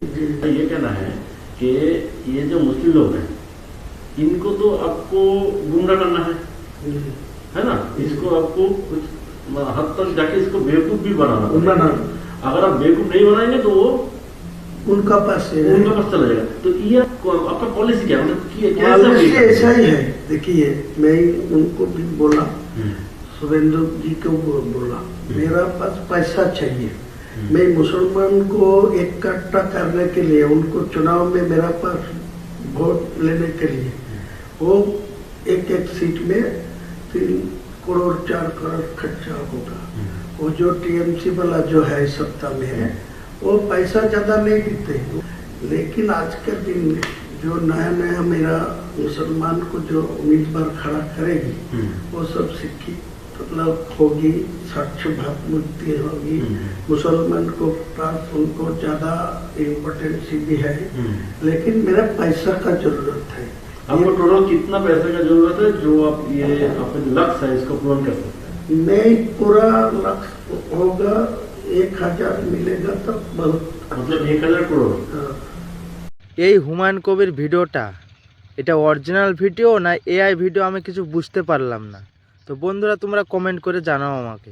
ये कहना है कि ये जो मुस्लिम लोग हैं इनको तो आपको गुमराह करना है ना। इसको आपको कुछ हद तक जाके इसको बेवकूफ भी बनाना। अगर आप बेवकूफ नहीं बनाएंगे तो वो उनका पास चला जाएगा। तो ये आपका पॉलिसी क्या पॉलिसी ऐसा ही है। देखिए मैं उनको भी बोला, शुभेंदु जी को बोला, मेरा पास पैसा चाहिए। मैं मुसलमान को इकट्ठा करने के लिए, उनको चुनाव में मेरा पास वोट लेने के लिए, वो एक एक सीट में 3 करोड़ 4 करोड़ खर्चा होगा। वो जो टीएमसी वाला जो है सत्ता में है वो पैसा ज्यादा नहीं देते, लेकिन आज के दिन में जो नया मेरा मुसलमान को जो उम्मीदवार खड़ा करेगी वो सब शिक्षित मतलब होगी, स्वच्छ भारत मुक्ति होगी, मुसलमान को पास उनको ज्यादा इम्पोर्टेंस भी है, लेकिन मेरा पैसा का जरूरत है। आपको टोटल कितना पैसे का जरूरत है जो आप ये अपने लक्ष्य है इसको पूर्ण कर सकते हैं? नहीं, पूरा लक्ष्य होगा 1000 मिलेगा तो बहुत, मतलब 1000 करोड़। এই হুমায়ুন কবির ভিডিওটা এটা অরিজিনাল ভিডিও না এআই ভিডিও আমি কিছু বুঝতে পারলাম না। তো বন্ধুরা তোমরা কমেন্ট করে জানাও আমাকে।